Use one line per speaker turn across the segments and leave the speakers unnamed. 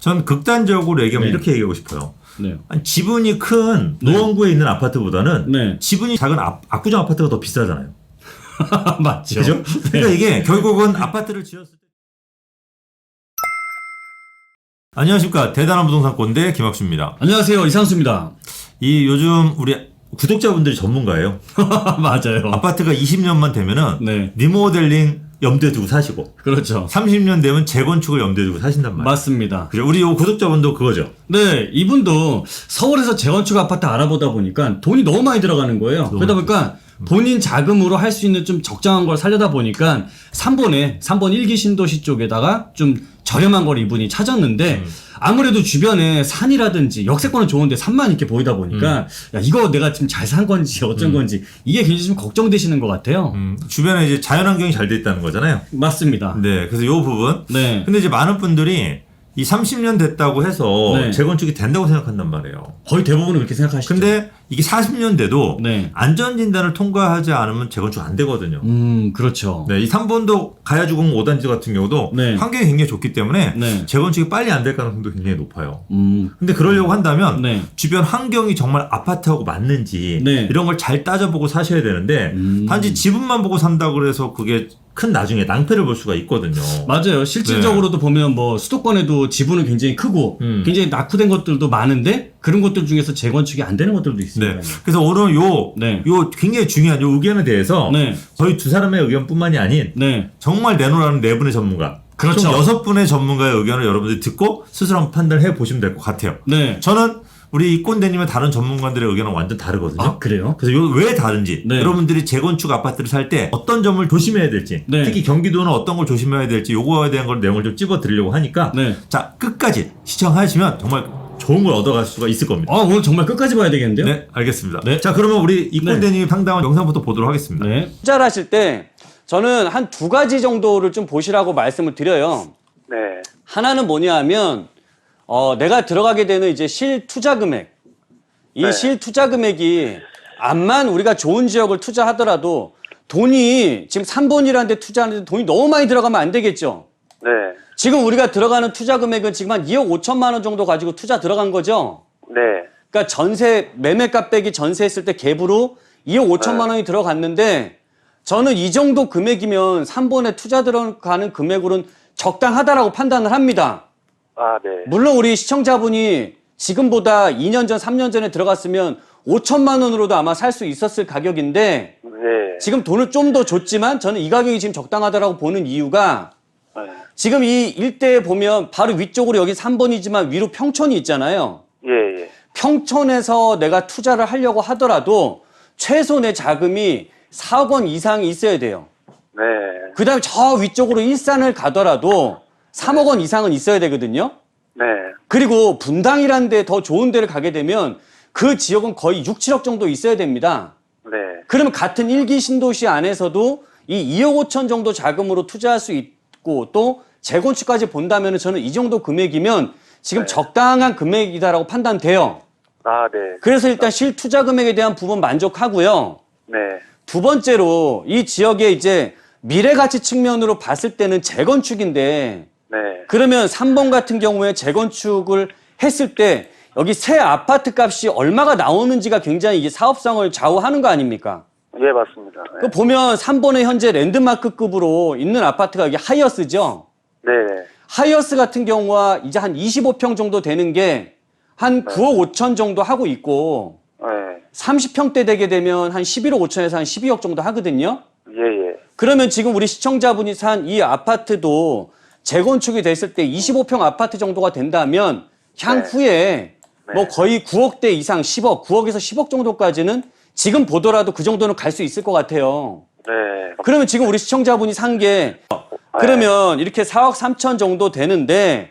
전 극단적으로 얘기하면
네.
이렇게 얘기하고 싶어요.
네.
아니, 지분이 큰
네.
노원구에 있는 아파트보다는
네.
지분이 작은 압구정 아파트가 더 비싸잖아요.
맞죠.
그죠? 그러니까 이게 결국은 아파트를 지었을 때. 안녕하십니까. 대단한 부동산 꼰대 김학수입니다.
안녕하세요. 이상수입니다.
이 요즘 우리 구독자분들이 전문가예요.
맞아요.
아파트가 20년만 되면은
네.
리모델링 염두에 두고 사시고
그렇죠.
30년 되면 재건축을 염두에 두고 사신단 말이에요.
맞습니다.
그죠? 우리 요 구독자분도 그거죠.
네, 이분도 서울에서 재건축 아파트 알아보다 보니까 돈이 너무 많이 들어가는 거예요. 그러다 보니까 본인 자금으로 할 수 있는 좀 적정한 걸 살려다 보니까 3번 1기 신도시 쪽에다가 좀 저렴한 걸 이분이 찾았는데 아무래도 주변에 산이라든지 역세권은 좋은데 산만 이렇게 보이다 보니까 야, 이거 내가 지금 잘 산 건지 어쩐 건지 이게 굉장히 좀 걱정되시는 것 같아요.
주변에 이제 자연환경이 잘 돼 있다는 거잖아요.
맞습니다.
네. 그래서 요 부분.
네.
근데 이제 많은 분들이 이 30년 됐다고 해서
네.
재건축이 된다고 생각한단 말이에요.
거의 대부분은 그렇게 생각하시죠.
근데 이게 40년 돼도
네.
안전진단을 통과하지 않으면 재건축 안 되거든요.
그렇죠.
네, 이 3번도 가야주공 5단지 같은 경우도
네.
환경이 굉장히 좋기 때문에
네.
재건축이 빨리 안 될 가능성도 굉장히 높아요.
음,
근데 그러려고 한다면
네.
주변 환경이 정말 아파트하고 맞는지
네.
이런 걸 잘 따져보고 사셔야 되는데 단지 지분만 보고 산다고 해서 그게 큰 나중에 낭패를 볼 수가 있거든요.
맞아요. 실질적으로도 보면 뭐 수도권에도 지분은 굉장히 크고 굉장히 낙후된 것들도 많은데 그런 것들 중에서 재건축이 안 되는 것들도 있습니다.
네. 그래서 오늘
네.
요 굉장히 중요한 요 의견에 대해서
네.
저희 두 사람의 의견뿐만이 아닌
네.
정말 내놓으라는 네 분의 전문가,
그렇죠.
총 6분의 전문가의 의견을 여러분들이 듣고 스스로 한번 판단해 보시면 될 것 같아요.
네.
저는 우리 이 꼰대님의 다른 전문가들의 의견은 완전 다르거든요.
아, 그래요?
그래서 요 왜 다른지,
네.
여러분들이 재건축 아파트를 살 때 어떤 점을 조심해야 될지,
네.
특히 경기도는 어떤 걸 조심해야 될지 요거에 대한 걸 내용을 좀 찝어 드리려고 하니까
네.
자, 끝까지 시청하시면 정말 좋은 걸 얻어갈 수가 있을 겁니다.
아, 오늘 정말 끝까지 봐야 되겠는데요?
네, 알겠습니다.
네.
자, 그러면 우리 이 꼰대님이 상담한 영상부터 보도록 하겠습니다.
네.
투자를 하실 때 저는 한 두 가지 정도를 좀 보시라고 말씀을 드려요.
네,
하나는 뭐냐 하면 내가 들어가게 되는 이제 실투자 금액. 이
네.
실투자 금액이 암만 우리가 좋은 지역을 투자하더라도 돈이 지금 3번이라는 데 투자하는데 돈이 너무 많이 들어가면 안 되겠죠.
네,
지금 우리가 들어가는 투자 금액은 지금 한 2억 5천만 원 정도 가지고 투자 들어간 거죠.
네,
그러니까 전세 매매가 빼기 전세했을 때 갭으로 2억 5천만 원이 들어갔는데 저는 이 정도 금액이면 3번에 투자 들어가는 금액으로는 적당하다라고 판단을 합니다.
아, 네,
물론 우리 시청자분이 지금보다 2년 전, 3년 전에 들어갔으면 5천만 원으로도 아마 살 수 있었을 가격인데
네,
지금 돈을 좀 더 줬지만 저는 이 가격이 지금 적당하다라고 보는 이유가
네,
지금 이 일대에 보면 바로 위쪽으로 여기 3번이지만 위로 평촌이 있잖아요.
예, 예,
평촌에서 내가 투자를 하려고 하더라도 최소 내 자금이 4억 원 이상이 있어야 돼요.
네,
그 다음에 저 위쪽으로 일산을 가더라도 3억 원 이상은 있어야 되거든요.
네,
그리고 분당이라는 데 더 좋은 데를 가게 되면 그 지역은 거의 6, 7억 정도 있어야 됩니다.
네,
그러면 같은 1기 신도시 안에서도 이 2억 5천 정도 자금으로 투자할 수 있고 또 재건축까지 본다면 저는 이 정도 금액이면 지금 적당한 금액이다라고 판단돼요.
아, 네,
그래서 일단 실투자 금액에 대한 부분 만족하고요.
네,
두 번째로 이 지역의 이제 미래 가치 측면으로 봤을 때는 재건축인데
네,
그러면 3번 같은 경우에 재건축을 했을 때 여기 새 아파트 값이 얼마가 나오는지가 굉장히 이게 사업성을 좌우하는 거 아닙니까?
예, 맞습니다.
그 보면 3번에 현재 랜드마크급으로 있는 아파트가 여기 하이어스죠.
네,
하이어스 같은 경우와 이제 한 25평 정도 되는 게 한 9억 5천 정도 하고 있고
네,
30평대 되게 되면 한 11억 5천에서 한 12억 정도 하거든요.
예, 예,
그러면 지금 우리 시청자분이 산 이 아파트도 재건축이 됐을 때 25평 아파트 정도가 된다면 향후에 뭐 거의 9억대 이상 10억, 9억에서 10억 정도까지는 지금 보더라도 그 정도는 갈 수 있을 것 같아요.
네,
그러면 지금 우리 시청자분이 산 게 그러면 이렇게 4억 3천 정도 되는데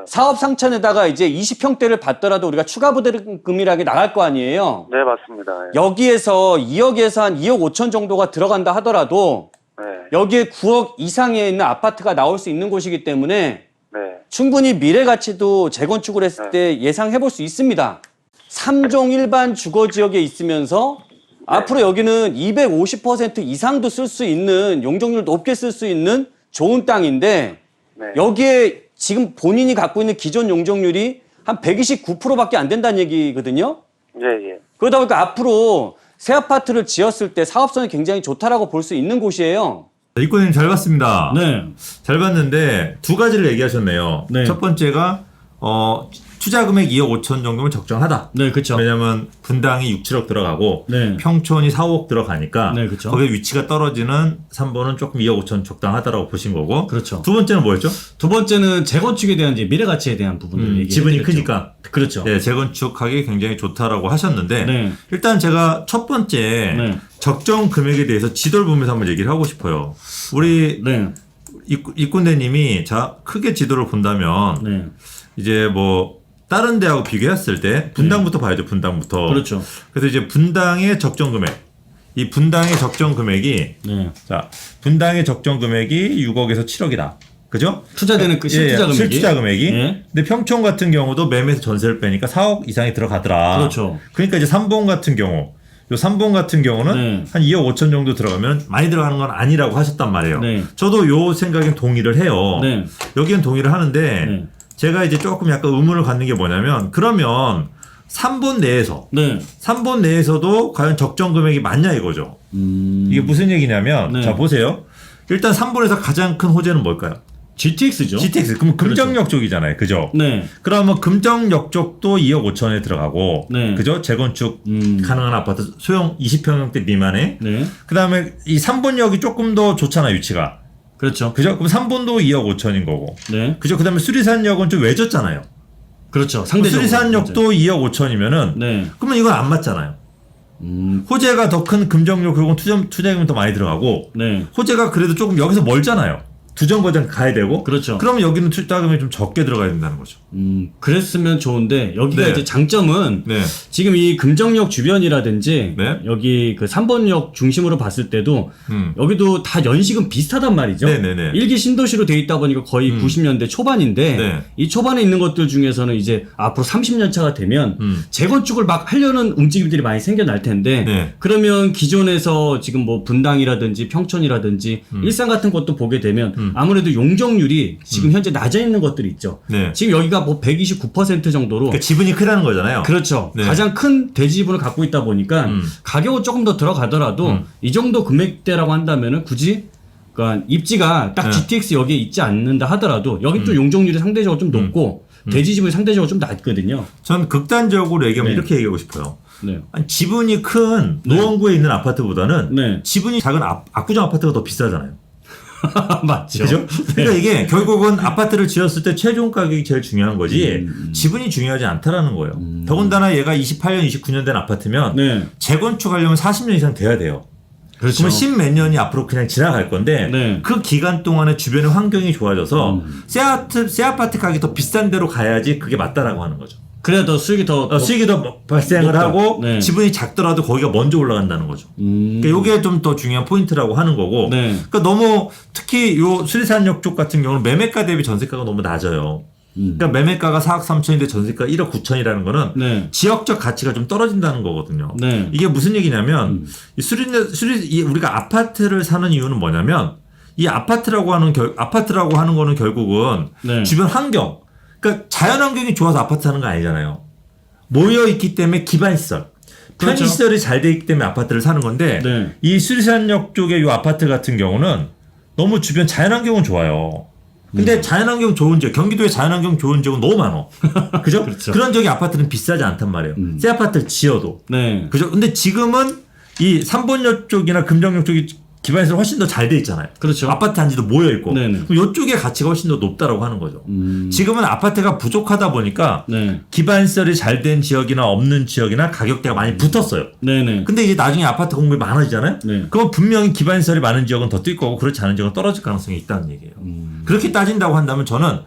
4억 3천에다가 이제 20평대를 받더라도 우리가 추가 부담금이라게 나갈 거 아니에요.
네, 맞습니다. 예.
여기에서 2억에서 한 2억 5천 정도가 들어간다 하더라도
네,
여기에 9억 이상에 있는 아파트가 나올 수 있는 곳이기 때문에
네,
충분히 미래 가치도 재건축을 했을 때 예상해 볼 수 있습니다. 3종 일반 주거 지역에 있으면서 앞으로 여기는 250% 이상도 쓸 수 있는 용적률 높게 쓸 수 있는 좋은 땅인데
네,
여기에 지금 본인이 갖고 있는 기존 용적률이 한 129%밖에 안 된다는 얘기거든요.
예, 예.
그러다 보니까 앞으로 새 아파트를 지었을 때 사업성이 굉장히 좋다라고 볼 수 있는 곳이에요.
이권님 잘 봤습니다.
네.
잘 봤는데 두 가지를 얘기하셨네요.
네.
첫 번째가 투자 금액 2억 5천 정도면 적정하다.
네, 그렇죠.
왜냐하면 분당이 6, 7억 들어가고
네.
평촌이 4, 5억 들어가니까
네, 그렇죠.
거기에 위치가 떨어지는 3번은 조금 2억 5천 적당하다라고 보신 거고.
그렇죠.
두 번째는 뭐였죠?
두 번째는 재건축에 대한 이제 미래 가치에 대한 부분을 얘기해
지분이
드렸죠.
크니까.
그렇죠.
네, 재건축하기 굉장히 좋다라고 하셨는데
네.
일단 제가 첫 번째
네.
적정 금액에 대해서 지도를 보면서 한번 얘기를 하고 싶어요. 우리
네.
이꾼대님이 자 크게 지도를 본다면
네.
이제 뭐 다른 데하고 비교했을 때 분당부터 봐야죠. 분당부터.
그렇죠.
그래서 이제 분당의 적정 금액. 이 분당의 적정 금액이
네.
자 분당의 적정 금액이 6억에서 7억이다. 그죠?
투자되는 그 실투자 금액이.
실투자 금액이.
예.
근데 평촌 같은 경우도 매매에서 전세를 빼니까 4억 이상이 들어가더라.
그렇죠.
그러니까 이제 3번 같은 경우, 요 3번 같은 경우는
네.
한 2억 5천 정도 들어가면 많이 들어가는 건 아니라고 하셨단 말이에요.
네.
저도 요 생각엔 동의를 해요.
네.
여기엔 동의를 하는데
네.
제가 이제 조금 약간 의문을 갖는 게 뭐냐면 그러면 3번 내에서
네.
3번 내에서도 과연 적정 금액이 맞냐 이거죠. 이게 무슨 얘기냐면
네.
자 보세요. 일단 3번에서 가장 큰 호재는 뭘까요?
GTX죠.
GTX. 그럼 금정역 쪽이잖아요. 그죠?
네.
그러면 금정역 쪽도 2억 5천에 들어가고
네.
그죠? 재건축 가능한 아파트 소형 20평형대 미만에
네.
그다음에 이 3번역이 조금 더 좋잖아요. 위치가.
그렇죠.
그죠? 그럼 3번도 2억 5천인 거고.
네.
그죠? 그다음에 수리산역은 좀 외졌잖아요.
그렇죠. 상대적으로.
수리산역도 2억 5천이면은
네.
그러면 이건 안 맞잖아요. 호재가 더 큰 금정역 그리고 투자금이 더 많이 들어가고
네.
호재가 그래도 조금 여기서 멀잖아요. 두 정거장 가야 되고.
그렇죠.
그러면 여기는 투자금이 좀 적게 들어가야 된다는 거죠.
그랬으면 좋은데 여기가
네.
이제 장점은
네.
지금 이 금정역 주변이라든지
네.
여기 그 3번역 중심으로 봤을 때도 여기도 다 연식은 비슷하단 말이죠.
네네네.
일기 신도시로 돼 있다 보니까 거의 90년대 초반인데
네.
이 초반에 있는 것들 중에서는 이제 앞으로 30년 차가 되면 재건축을 막 하려는 움직임들이 많이 생겨날 텐데
네.
그러면 기존에서 지금 뭐 분당이라든지 평촌이라든지 일산 같은 것도 보게 되면 아무래도 용적률이 지금 현재 낮아 있는 것들이 있죠.
네.
지금 여기가 뭐 129% 정도로
그러니까 지분이 크다는 거잖아요.
그렇죠.
네.
가장 큰 대지분을 갖고 있다 보니까 가격은 조금 더 들어가더라도 이 정도 금액대라고 한다면은 굳이 그러니까 입지가 딱
네.
GTX 여기에 있지 않는다 하더라도 여기 또 용적률이 상대적으로 좀 높고 대지지분이 상대적으로 좀 낮거든요.
전 극단적으로 얘기하면
네.
이렇게 얘기하고 싶어요.
네.
아니, 지분이 큰 노원구에 있는 아파트보다는
네.
지분이 작은 압구정 아파트가 더 비싸잖아요.
맞죠.
그죠? 그러니까 이게 결국은 아파트를 지었을 때 최종 가격이 제일 중요한 거지 지분이 중요하지 않다라는 거예요. 더군다나 얘가 28년, 29년 된 아파트면
네.
재건축하려면 40년 이상 돼야 돼요.
그렇죠.
그러면 10몇 년이 앞으로 그냥 지나갈 건데
네.
그 기간 동안에 주변의 환경이 좋아져서 새 아파트 가격이 더 비싼 데로 가야지 그게 맞다라고 하는 거죠.
그래야 더 수익이 더
수익이 더 발생을
높다.
하고
네.
지분이 작더라도 거기가 먼저 올라간다는 거죠. 그러니까 이게 좀 더 중요한 포인트라고 하는 거고.
네.
그러니까 너무 특히 요 수리산역 쪽 같은 경우는 매매가 대비 전세가가 너무 낮아요. 그러니까 매매가가 4억 3천인데 전세가 1억 9천이라는 거는
네.
지역적 가치가 좀 떨어진다는 거거든요.
네.
이게 무슨 얘기냐면 이 우리가 아파트를 사는 이유는 뭐냐면 이 아파트라고 하는 거는 결국은
네.
주변 환경, 그러니까 자연 환경이 좋아서 아파트 사는 거 아니잖아요. 모여 있기 때문에 기반 시설, 편의
그렇죠.
시설이 잘 돼 있기 때문에 아파트를 사는 건데
네.
이 수리산역 쪽의 이 아파트 같은 경우는 너무 주변 자연 환경은 좋아요. 근데 자연환경 좋은 지역, 경기도에 자연환경 좋은 지역은 너무 많어. 그죠?
그렇죠.
그런 지역의 아파트는 비싸지 않단 말이에요. 새 아파트를 지어도.
네.
그죠? 근데 지금은 이 3번역 쪽이나 금정역 쪽이 기반시설 훨씬 더 잘 돼 있잖아요.
그렇죠.
아파트 단지도 모여 있고.
네네.
그럼 이쪽의 가치가 훨씬 더 높다라고 하는 거죠. 지금은 아파트가 부족하다 보니까
네.
기반시설이 잘 된 지역이나 없는 지역이나 가격대가 많이 붙었어요.
네네.
근데 이제 나중에 아파트 공급이 많아지잖아요.
네.
그럼 분명히 기반시설이 많은 지역은 더 뛸 거고 그렇지 않은 지역은 떨어질 가능성이 있다는 얘기예요. 그렇게 따진다고 한다면 저는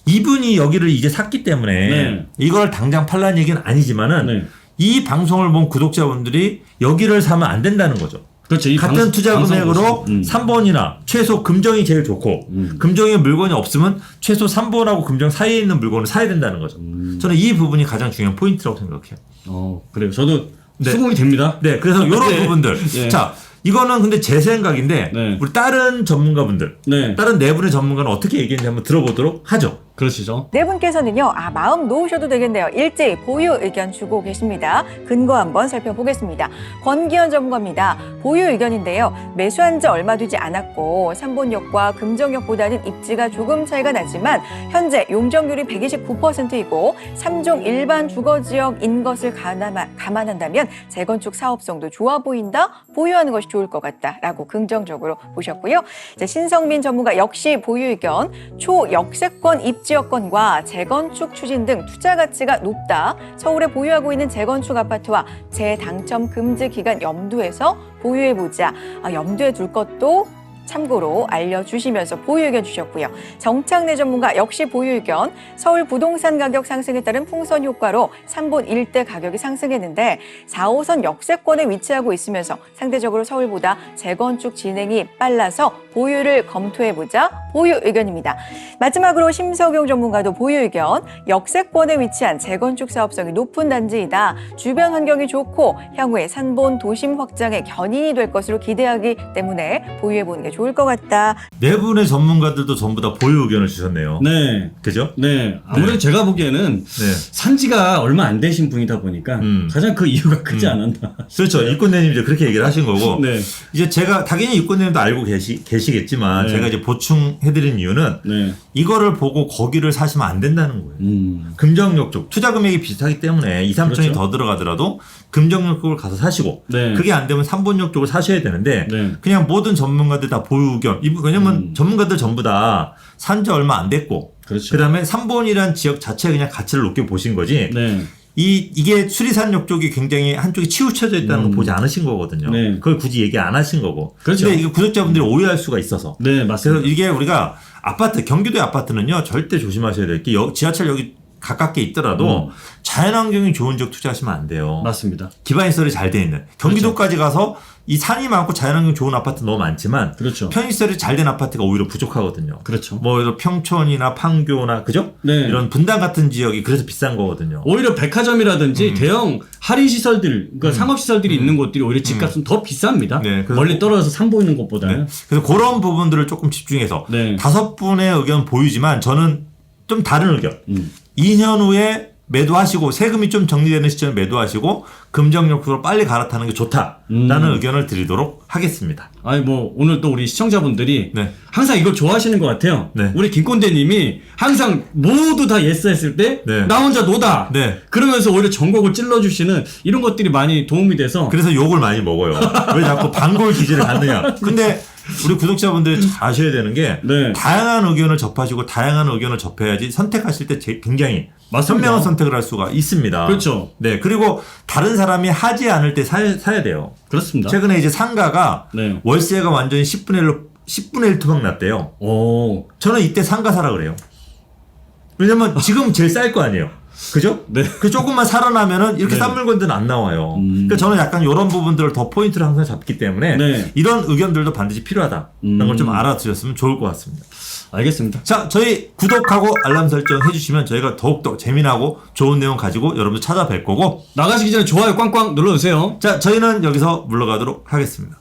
이분이 여기를 이제 샀기 때문에
네.
이걸 당장 팔라는 얘기는 아니지만은
네.
이 방송을 본 구독자분들이 여기를 사면 안 된다는 거죠.
그렇죠. 이
같은 투자
방송
금액으로
보시면.
3번이나 최소 금정이 제일 좋고 금정에 물건이 없으면 최소 3번하고 금정 사이에 있는 물건을 사야 된다는 거죠. 저는 이 부분이 가장 중요한 포인트라고 생각해요.
그래요. 저도
네.
수긍이 됩니다.
네, 그래서 이런
네.
부분들.
네.
자, 이거는 근데 제 생각인데
네.
우리 다른 전문가분들,
네.
다른 네 분의 전문가는 어떻게 얘기했는지 한번 들어보도록 하죠.
그러시죠.
네 분께서는요, 마음 놓으셔도 되겠네요. 일제히 보유 의견 주고 계십니다. 근거 한번 살펴보겠습니다. 권기현 전문가입니다. 보유 의견인데요. 매수한 지 얼마 되지 않았고, 삼본역과 금정역보다는 입지가 조금 차이가 나지만, 현재 용적률이 129%이고, 3종 일반 주거지역인 것을 감안한다면, 재건축 사업성도 좋아 보인다, 보유하는 것이 좋을 것 같다라고 긍정적으로 보셨고요. 이제 신성민 전문가 역시 보유 의견, 초역세권 입지여건과 재건축 추진 등 투자 가치가 높다. 서울에 보유하고 있는 재건축 아파트와 재당첨 금지 기간 염두에서 보유해보자. 염두에 둘 것도 참고로 알려주시면서 보유 의견 주셨고요. 정창래 전문가 역시 보유 의견, 서울 부동산 가격 상승에 따른 풍선 효과로 3본 일대 가격이 상승했는데 4호선 역세권에 위치하고 있으면서 상대적으로 서울보다 재건축 진행이 빨라서 보유를 검토해보자. 보유 의견입니다. 마지막으로 심석용 전문가도 보유 의견, 역세권에 위치한 재건축 사업성이 높은 단지이다. 주변 환경이 좋고 향후에 산본 도심 확장의 견인이 될 것으로 기대하기 때문에 보유해보는 게 좋을 것 같다.
네 분의 전문가들도 전부 다 보유 의견을 주셨네요.
네.
그죠?
네. 아무래도
네.
제가 보기에는
네.
산지가 얼마 안 되신 분이다 보니까 가장 그 이유가 크지 않았나.
그렇죠. 이권내님 이제 그렇게 얘기를 하신 거고.
네.
이제 제가 당연히 이권내님도 알고 계시겠지만
네.
제가 이제 보충해드린 이유는
네.
이거를 보고 거기를 사시면 안 된다는 거예요. 금정역 쪽 투자 금액이 비슷하기 때문에 2, 3천이
그렇죠.
더 들어가더라도 금정역 쪽을 가서 사시고
네.
그게 안 되면 3본역 쪽을 사셔야 되는데
네.
그냥 모든 전문가들 다 보유 의견. 왜냐면 전문가들 전부 다 산지 얼마 안 됐고
그렇죠.
그다음에 3본이라는 지역 자체에 그냥 가치를 높게 보신 거지.
네.
이게 수리산역 쪽이 굉장히 한쪽이 치우쳐져 있다는 걸 보지 않으신 거거든요.
네.
그걸 굳이 얘기 안 하신 거고.
그렇죠.
근데 이게 구독자분들이 오해할 수가 있어서.
네,
그래서
맞습니다.
이게 우리가 아파트, 경기도의 아파트는요, 절대 조심하셔야 될 게 지하철역이 가깝게 있더라도 자연환경이 좋은 지역 투자하시면 안 돼요.
맞습니다.
기반시설이 잘 돼 있는. 경기도까지 가서 이 산이 많고 자연환경 좋은 아파트 너무 많지만
그렇죠.
편의시설이 잘 된 아파트가 오히려 부족하거든요.
그렇죠.
뭐 이런 평촌이나 판교나 그죠?
네.
이런 분당 같은 지역이 그래서 비싼 거거든요.
오히려 백화점이라든지 대형 할인 시설들, 그러니까 상업 시설들이 있는 곳들이 오히려 집값은 더 비쌉니다.
네, 그래서
멀리 떨어져서 산 보이는 곳보다는.
네. 그래서 그런 부분들을 조금 집중해서
네.
5분의 의견 보이지만 저는 좀 다른 의견. 2년 후에 매도하시고 세금이 좀 정리되는 시점에 매도하시고 금정역으로 빨리 갈아타는 게 좋다라는 의견을 드리도록 하겠습니다.
아니 뭐 오늘 또 우리 시청자분들이
네.
항상 이걸 좋아하시는 것 같아요.
네.
우리 김꼰대님이 항상 모두 다 예스 했을 때 나
네.
혼자 노다.
네.
그러면서 오히려 전곡을 찔러주시는 이런 것들이 많이 도움이 돼서
그래서 욕을 많이 먹어요. 왜 자꾸 반골 기질을 갖느냐. 근데 우리 구독자분들이 잘 아셔야 되는 게
네.
다양한 의견을 접하시고 다양한 의견을 접해야지 선택하실 때 굉장히
맞습니다.
현명한 선택을 할 수가 있습니다.
그렇죠.
네. 그리고 다른 사람이 하지 않을 때 사야 돼요.
그렇습니다.
최근에 이제 상가가
네.
월세가 완전히 10분의 1 토막 났대요.
오.
저는 이때 상가 사라 그래요. 왜냐면 지금 제일 쌀 거 아니에요. 그죠?
네.
그 조금만 살아나면은 이렇게
네.
싼 물건들은 안 나와요. 그러니까 저는 약간 이런 부분들을 더 포인트를 항상 잡기 때문에
네.
이런 의견들도 반드시 필요하다라는 걸 좀 알아두셨으면 좋을 것 같습니다.
알겠습니다.
자, 저희 구독하고 알람 설정 해주시면 저희가 더욱더 재미나고 좋은 내용 가지고 여러분들 찾아뵐 거고
나가시기 전에 좋아요 꽝꽝 눌러주세요.
자, 저희는 여기서 물러가도록 하겠습니다.